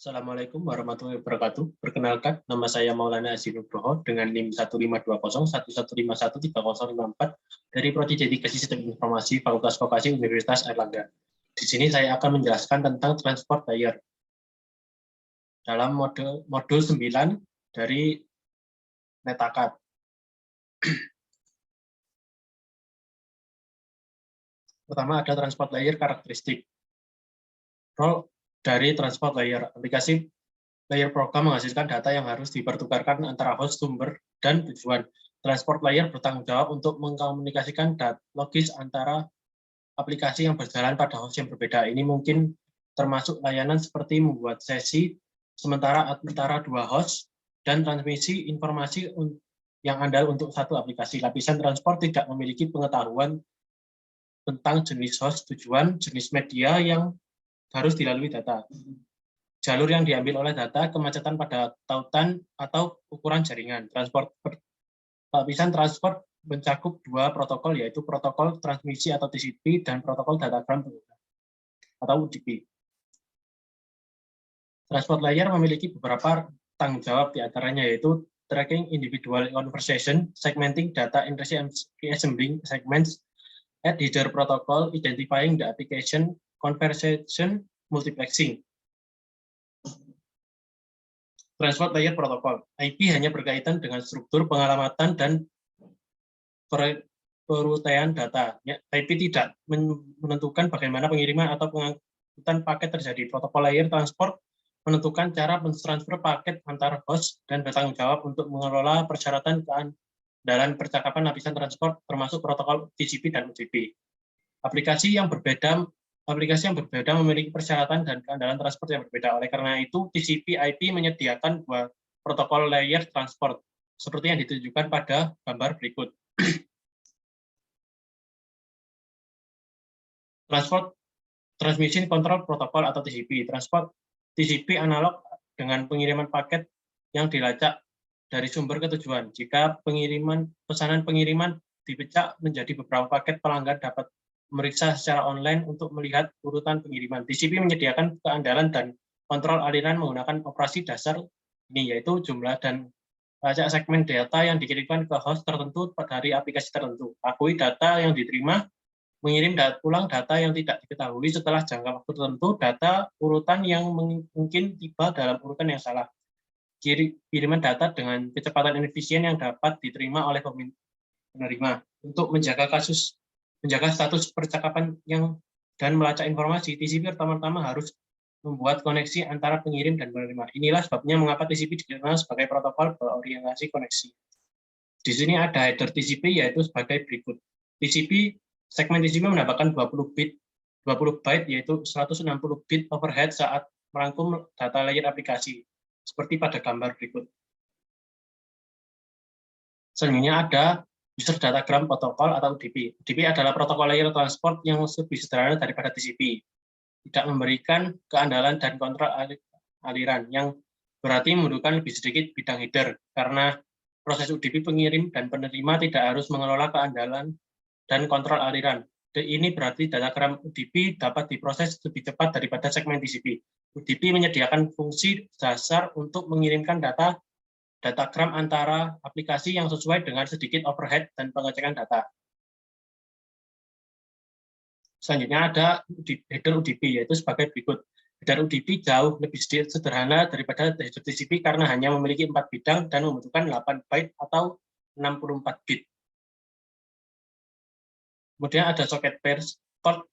Assalamualaikum warahmatullahi wabarakatuh. Perkenalkan, nama saya Maulana Azzi Nugroho dengan NIM 1520111313054 dari Prodi Dedikasi Sistem Informasi Fakultas Vokasi Universitas Airlangga. Di sini saya akan menjelaskan tentang transport layer dalam modul 9 dari NetAcad. Pertama ada transport layer karakteristik. Role dari transport layer, aplikasi layer program menghasilkan data yang harus dipertukarkan antara host, sumber, dan tujuan. Transport layer bertanggung jawab untuk mengkomunikasikan data logis antara aplikasi yang berjalan pada host yang berbeda. Ini mungkin termasuk layanan seperti membuat sesi sementara antara dua host dan transmisi informasi yang andal untuk satu aplikasi. Lapisan transport tidak memiliki pengetahuan tentang jenis host, tujuan, jenis media yang harus dilalui data, jalur yang diambil oleh data, kemacetan pada tautan atau ukuran jaringan. Lapisan transport mencakup dua protokol, yaitu protokol transmisi atau TCP dan protokol datagram atau UDP. Transport layer memiliki beberapa tanggung jawab, diantaranya yaitu tracking individual conversation, segmenting data in assembling segments, add header protocol, identifying the application, conversation, multiplexing. Transport layer protokol. IP hanya berkaitan dengan struktur, pengalamatan, dan perutaian data. IP tidak menentukan bagaimana pengiriman atau pengangkutan paket terjadi. Protokol layer transport menentukan cara mentransfer paket antar host dan bertanggung jawab untuk mengelola persyaratan keandalan percakapan lapisan transport, termasuk protokol TCP dan UDP. Aplikasi yang berbeda memiliki persyaratan dan keandalan transport yang berbeda. Oleh karena itu, TCP/IP menyediakan dua protokol layer transport, seperti yang ditunjukkan pada gambar berikut. Transport Transmission Control Protocol atau TCP. Transport TCP analog dengan pengiriman paket yang dilacak dari sumber ke tujuan. Jika pesanan pengiriman dipecah menjadi beberapa paket, pelanggan dapat memeriksa secara online untuk melihat urutan pengiriman. TCP menyediakan keandalan dan kontrol aliran menggunakan operasi dasar ini, yaitu jumlah dan lacak segmen data yang dikirimkan ke host tertentu dari aplikasi tertentu. Akui data yang diterima, mengirim ulang data yang tidak diketahui setelah jangka waktu tertentu, data urutan yang mungkin tiba dalam urutan yang salah. Kiriman data dengan kecepatan dan efisien yang dapat diterima oleh penerima. Untuk menjaga status percakapan dan melacak informasi, TCP pertama-tama harus membuat koneksi antara pengirim dan penerima. Inilah sebabnya mengapa TCP dikenal sebagai protokol berorientasi koneksi. Di sini ada header TCP, yaitu sebagai berikut. Segmen TCP menambahkan 20 byte, yaitu 160 bit overhead saat merangkum data layer aplikasi, seperti pada gambar berikut. Selanjutnya ada User Datagram Protocol atau UDP. UDP adalah protokol layer transport yang lebih sederhana daripada TCP. Tidak memberikan keandalan dan kontrol aliran, yang berarti membutuhkan lebih sedikit bidang header, karena proses UDP pengirim dan penerima tidak harus mengelola keandalan dan kontrol aliran. Ini berarti datagram UDP dapat diproses lebih cepat daripada segmen TCP. UDP menyediakan fungsi dasar untuk mengirimkan datagram antara aplikasi yang sesuai dengan sedikit overhead dan pengecekan data. Selanjutnya ada header UDP, yaitu sebagai berikut. Header UDP jauh lebih sederhana daripada header TCP karena hanya memiliki 4 bidang dan membutuhkan 8 byte atau 64 bit. Kemudian ada socket pairs, port,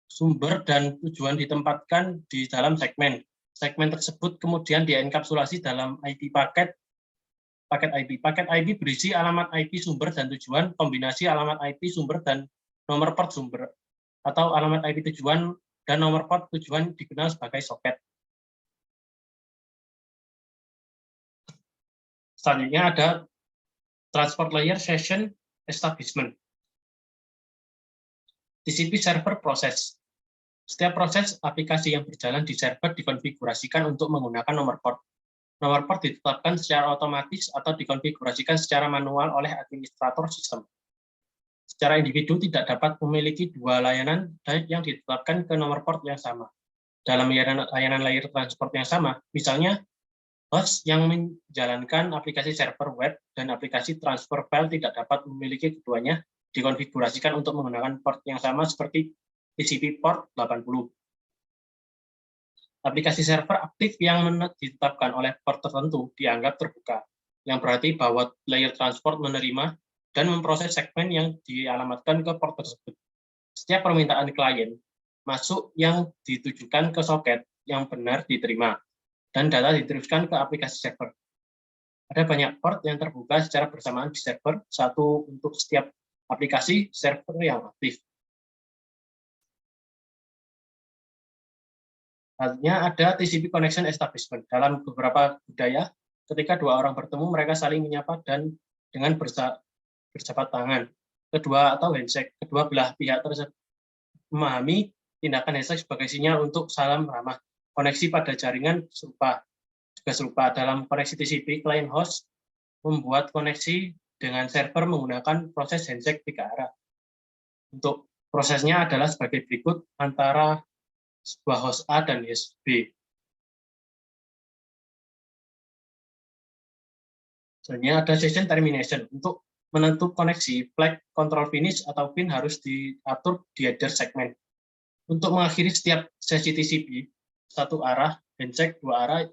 sumber, dan tujuan ditempatkan di dalam segmen. Segmen tersebut kemudian dienkapsulasi dalam IP paket IP. Paket IP berisi alamat IP sumber dan tujuan, kombinasi alamat IP sumber dan nomor port sumber, atau alamat IP tujuan dan nomor port tujuan dikenal sebagai soket. Selanjutnya ada Transport Layer Session Establishment. TCP Server Process. Setiap proses aplikasi yang berjalan di server dikonfigurasikan untuk menggunakan nomor port. Nomor port ditetapkan secara otomatis atau dikonfigurasikan secara manual oleh administrator sistem. Secara individu tidak dapat memiliki dua layanan yang ditetapkan ke nomor port yang sama. dalam layanan layer transport yang sama. Misalnya, host yang menjalankan aplikasi server web dan aplikasi transfer file tidak dapat memiliki keduanya dikonfigurasikan untuk menggunakan port yang sama seperti TCP port 80. Aplikasi server aktif yang ditetapkan oleh port tertentu dianggap terbuka, yang berarti bahwa layer transport menerima dan memproses segmen yang dialamatkan ke port tersebut. Setiap permintaan klien masuk yang ditujukan ke soket yang benar diterima, dan data diteruskan ke aplikasi server. Ada banyak port yang terbuka secara bersamaan di server, satu untuk setiap aplikasi server yang aktif. Artinya ada TCP connection establishment. Dalam beberapa budaya, ketika dua orang bertemu, mereka saling menyapa dan dengan berjabat tangan. Kedua belah pihak tersebut memahami tindakan handshake sebagai sinyal untuk salam ramah. Koneksi pada jaringan juga serupa. Dalam koneksi TCP, client host membuat koneksi dengan server menggunakan proses handshake 3 arah. Untuk prosesnya adalah sebagai berikut antara sebuah host A dan host B. Selanjutnya ada session termination. Untuk menentukan koneksi, flag, control finish, atau pin harus diatur di header segmen. Untuk mengakhiri setiap sesi TCP, satu arah, handshake 2 arah,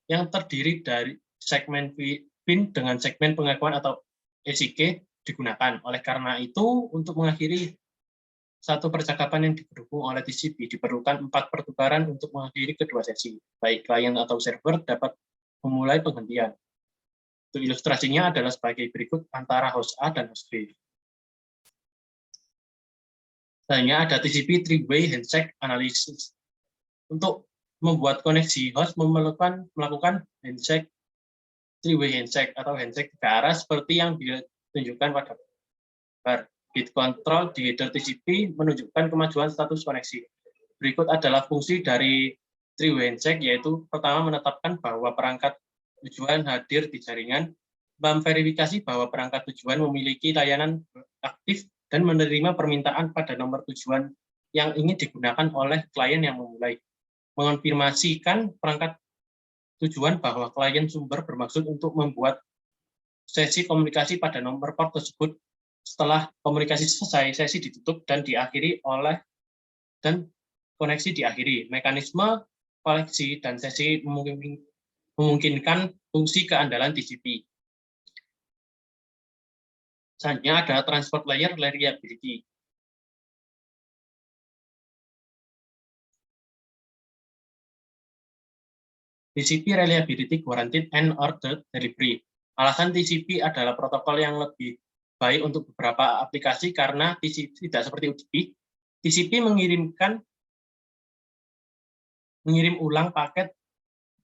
yang terdiri dari segmen pin dengan segmen pengakuan atau SIK digunakan. Oleh karena itu, untuk mengakhiri satu percakapan yang didukung oleh TCP, diperlukan 4 pertukaran untuk mengakhiri kedua sesi. Baik klien atau server dapat memulai penghentian. Untuk ilustrasinya adalah sebagai berikut antara host A dan host B. Selanjutnya ada TCP three-way handshake analysis. Untuk membuat koneksi, host melakukan handshake three-way handshake atau handshake 3 arah seperti yang ditunjukkan pada gambar. Bit control di header TCP menunjukkan kemajuan status koneksi. Berikut adalah fungsi dari three-way handshake, yaitu pertama menetapkan bahwa perangkat tujuan hadir di jaringan, memverifikasi bahwa perangkat tujuan memiliki layanan aktif dan menerima permintaan pada nomor tujuan yang ingin digunakan oleh klien yang memulai, mengonfirmasikan perangkat tujuan bahwa klien sumber bermaksud untuk membuat sesi komunikasi pada nomor port tersebut. Setelah komunikasi selesai, sesi ditutup dan diakhiri dan koneksi diakhiri. Mekanisme koleksi dan sesi memungkinkan fungsi keandalan TCP. Selanjutnya ada transport layer reliability. TCP reliability guaranteed and ordered delivery. Alasan TCP adalah protokol yang lebih baik untuk beberapa aplikasi karena TCP tidak seperti UDP. TCP mengirim ulang paket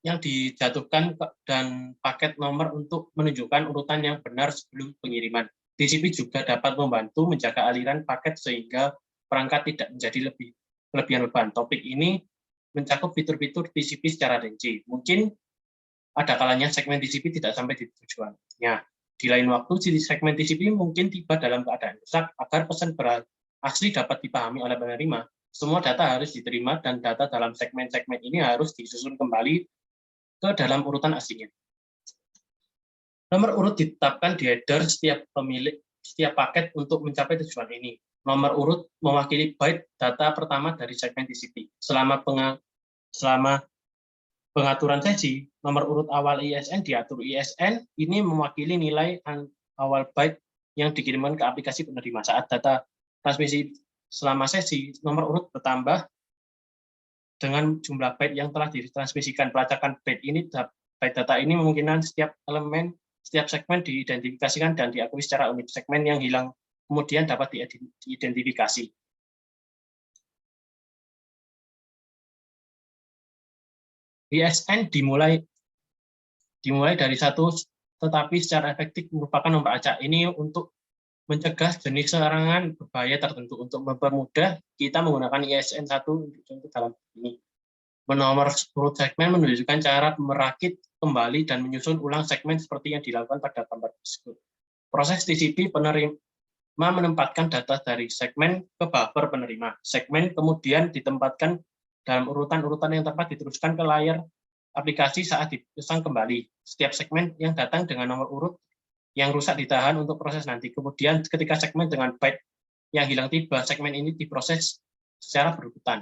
yang dijatuhkan dan paket nomor untuk menunjukkan urutan yang benar sebelum pengiriman. TCP juga dapat membantu menjaga aliran paket sehingga perangkat tidak menjadi kelebihan beban. Topik ini mencakup fitur-fitur TCP secara rinci. Mungkin ada kalanya segmen TCP tidak sampai di tujuan. Ya, di lain waktu, segmen TCP mungkin tiba dalam keadaan rusak. Agar pesan asli dapat dipahami oleh penerima, semua data harus diterima dan data dalam segmen-segmen ini harus disusun kembali ke dalam urutan aslinya. Nomor urut ditetapkan di header setiap paket untuk mencapai tujuan ini. Nomor urut mewakili byte data pertama dari segmen TCP. Selama pengaturan sesi, nomor urut awal ISN diatur. ISN ini mewakili nilai awal byte yang dikirimkan ke aplikasi penerima. Saat data transmisi selama sesi, nomor urut bertambah dengan jumlah byte yang telah ditransmisikan. Pelacakan byte data ini memungkinkan setiap segmen diidentifikasikan dan diakui secara unik. Segmen yang hilang kemudian dapat diidentifikasi. ISN dimulai dari 1, tetapi secara efektif merupakan nomor acak. Ini untuk mencegah jenis serangan berbahaya tertentu. Untuk mempermudah, kita menggunakan ISN 1 untuk contoh dalam ini. Nomor urut segmen menunjukkan cara merakit kembali dan menyusun ulang segmen seperti yang dilakukan pada gambar tersebut. Proses TCP, penerima menempatkan data dari segmen ke buffer penerima. Segmen kemudian ditempatkan dalam urutan-urutan yang tepat diteruskan ke layar aplikasi saat dipesan kembali. Setiap segmen yang datang dengan nomor urut yang rusak ditahan untuk proses nanti. Kemudian ketika segmen dengan byte yang hilang tiba, segmen ini diproses secara berurutan.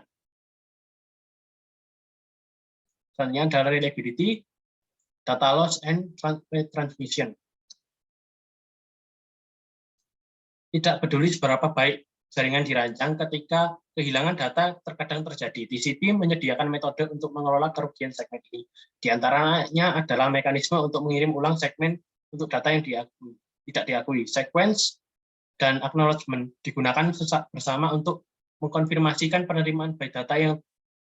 Selanjutnya adalah reliability, data loss, and transmission. Tidak peduli seberapa baik jaringan dirancang, ketika kehilangan data terkadang terjadi. TCP menyediakan metode untuk mengelola kerugian segmen ini. Di antaranya adalah mekanisme untuk mengirim ulang segmen untuk data yang tidak diakui. Sequence dan acknowledgement digunakan bersama untuk mengkonfirmasikan penerimaan byte data yang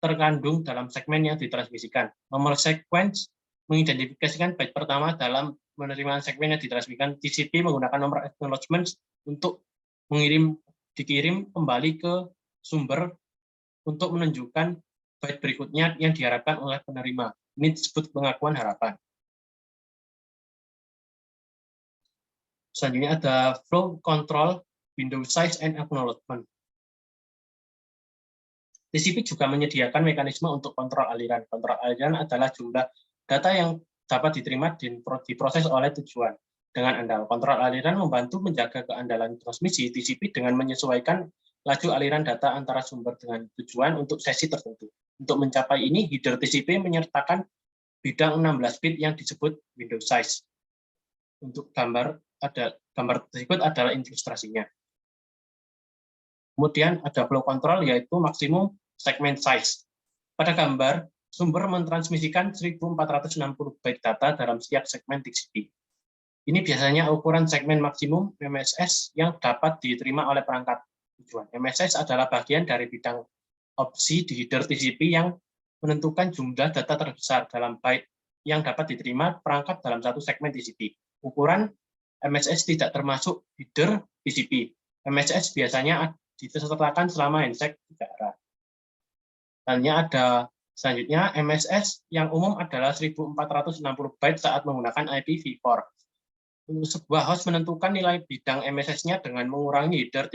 terkandung dalam segmen yang ditransmisikan. Nomor sequence mengidentifikasikan byte pertama dalam penerimaan segmen yang ditransmisikan. TCP menggunakan nomor acknowledgement untuk dikirim kembali ke sumber untuk menunjukkan byte berikutnya yang diharapkan oleh penerima. Ini disebut pengakuan harapan. Selanjutnya ada flow control, window size, and acknowledgement. TCP juga menyediakan mekanisme untuk kontrol aliran. Kontrol aliran adalah jumlah data yang dapat diterima dan diproses oleh tujuan dengan andal. Kontrol aliran membantu menjaga keandalan transmisi TCP dengan menyesuaikan laju aliran data antara sumber dengan tujuan untuk sesi tertentu. Untuk mencapai ini, header TCP menyertakan bidang 16 bit yang disebut window size. Untuk gambar tersebut adalah ilustrasinya. Kemudian ada flow control, yaitu maksimum segment size. Pada gambar, sumber mentransmisikan 1460 byte data dalam setiap segmen TCP. Ini biasanya ukuran segmen maksimum MSS yang dapat diterima oleh perangkat tujuan. MSS adalah bagian dari bidang opsi di header TCP yang menentukan jumlah data terbesar dalam byte yang dapat diterima perangkat dalam satu segmen TCP. Ukuran MSS tidak termasuk header TCP. MSS biasanya disertakan selama handshake 3 arah. Selanjutnya, MSS yang umum adalah 1460 byte saat menggunakan IPv4. Sebuah host menentukan nilai bidang MSS-nya dengan mengurangi header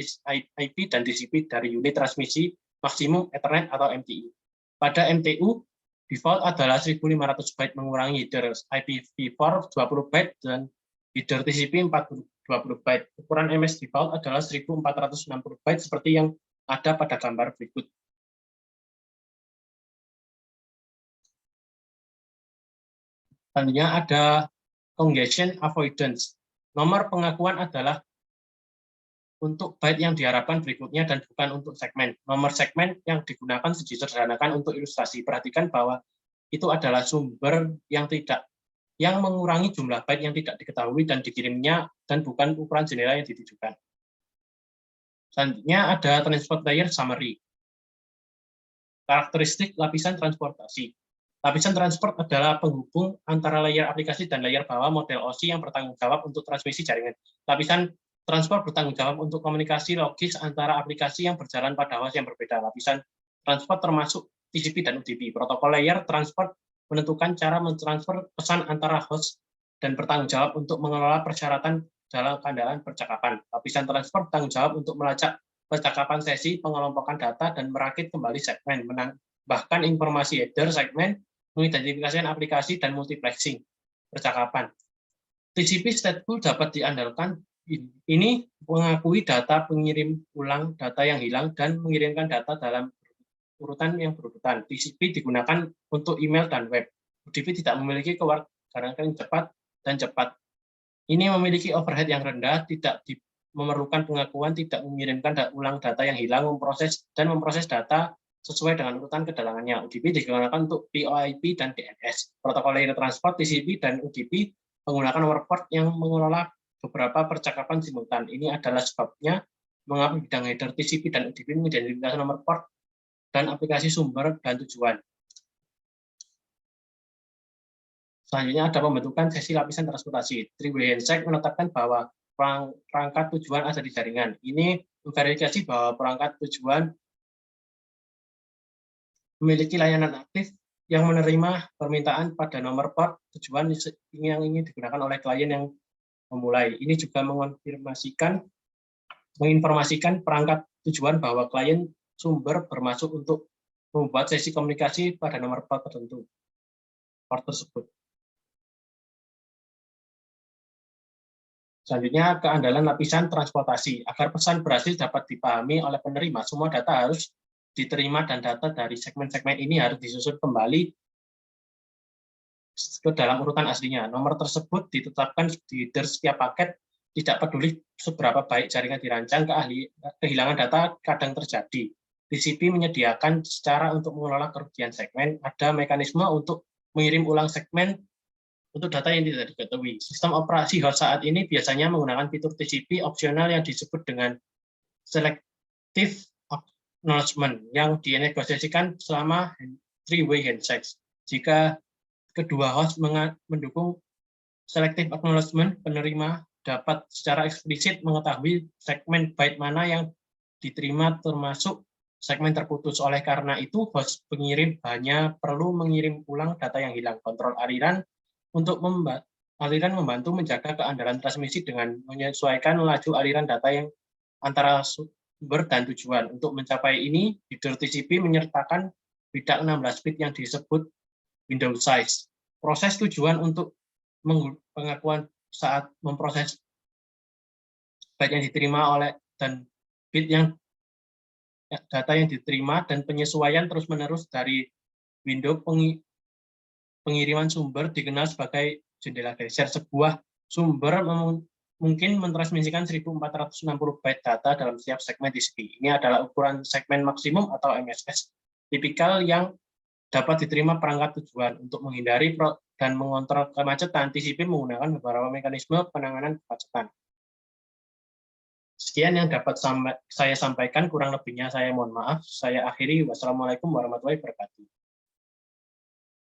IP dan TCP dari unit transmisi maksimum Ethernet atau MTU. Pada MTU, default adalah 1500 byte mengurangi header IPv4 20 byte dan header TCP 20 byte. Ukuran MS default adalah 1460 byte seperti yang ada pada gambar berikut. Selanjutnya ada congestion avoidance. Nomor pengakuan adalah untuk byte yang diharapkan berikutnya dan bukan untuk segmen. Nomor segmen yang digunakan disederhanakan untuk ilustrasi. Perhatikan bahwa itu adalah sumber yang mengurangi jumlah byte yang tidak diketahui dan dikirimnya dan bukan ukuran jendela yang ditujukan. Selanjutnya ada transport layer summary. Karakteristik lapisan transportasi. Lapisan transport adalah penghubung antara layar aplikasi dan layar bawah model OSI yang bertanggung jawab untuk transmisi jaringan. Lapisan transport bertanggung jawab untuk komunikasi logis antara aplikasi yang berjalan pada host yang berbeda. Lapisan transport termasuk TCP dan UDP. Protokol layer transport menentukan cara mentransfer pesan antara host dan bertanggung jawab untuk mengelola persyaratan dalam keandalan percakapan. Lapisan transport bertanggung jawab untuk melacak percakapan sesi, pengelompokan data, dan merakit kembali segmen, menambahkan informasi header segmen, mengidentifikasikan aplikasi, dan multiplexing percakapan. TCP stateful dapat diandalkan. Ini mengakui data pengirim ulang data yang hilang dan mengirimkan data dalam urutan yang berurutan. TCP digunakan untuk email dan web. UDP tidak memiliki kewarganegaraan cepat dan cepat. Ini memiliki overhead yang rendah, tidak memerlukan pengakuan, tidak mengirimkan ulang data yang hilang, memproses data sesuai dengan urutan kedatangannya. UDP digunakan untuk VoIP dan DNS. Protokol layer transport, TCP, dan UDP menggunakan nomor port yang mengelola beberapa percakapan simultan. Ini adalah sebabnya mengapa bidang header TCP dan UDP mengidentifikasi nomor port dan aplikasi sumber dan tujuan. Selanjutnya ada pembentukan sesi lapisan transportasi. Three-way handshake menetapkan bahwa perangkat tujuan ada di jaringan. Ini memverifikasi bahwa perangkat tujuan memiliki layanan aktif yang menerima permintaan pada nomor port tujuan yang ingin digunakan oleh klien yang memulai. Ini juga menginformasikan perangkat tujuan bahwa klien sumber bermaksud untuk membuat sesi komunikasi pada nomor port tertentu, port tersebut. Selanjutnya, keandalan lapisan transportasi. Agar pesan berhasil dapat dipahami oleh penerima, semua data harus diterima dan data dari segmen-segmen ini harus disusun kembali ke dalam urutan aslinya. Nomor tersebut ditetapkan di header setiap paket, tidak peduli seberapa baik jaringan dirancang, kehilangan data kadang terjadi. TCP menyediakan cara untuk mengelola kerugian segmen, ada mekanisme untuk mengirim ulang segmen untuk data yang tidak diketahui. Sistem operasi host saat ini biasanya menggunakan fitur TCP opsional yang disebut dengan selective acknowledgement yang dinegosiasikan selama three-way handshake. Jika kedua host mendukung selective acknowledgement, penerima dapat secara eksplisit mengetahui segmen byte mana yang diterima termasuk segmen terputus. Oleh karena itu, host pengirim hanya perlu mengirim ulang data yang hilang. Kontrol aliran untuk aliran membantu menjaga keandalan transmisi dengan menyesuaikan laju aliran data yang antara sumber dan tujuan. Untuk mencapai ini, header TCP menyertakan bidak 16 bit yang disebut window size. Proses tujuan untuk pengakuan saat memproses byte yang diterima oleh dan bit yang data yang diterima dan penyesuaian terus-menerus dari window pengiriman sumber dikenal sebagai jendela geser. Sebuah sumber mungkin mentransmisikan 1460 byte data dalam setiap segmen TCP. Ini adalah ukuran segmen maksimum atau MSS tipikal yang dapat diterima perangkat tujuan. Untuk menghindari dan mengontrol kemacetan, TCP menggunakan beberapa mekanisme penanganan kemacetan. Sekian yang dapat saya sampaikan, kurang lebihnya saya mohon maaf. Saya akhiri. Wassalamualaikum warahmatullahi wabarakatuh.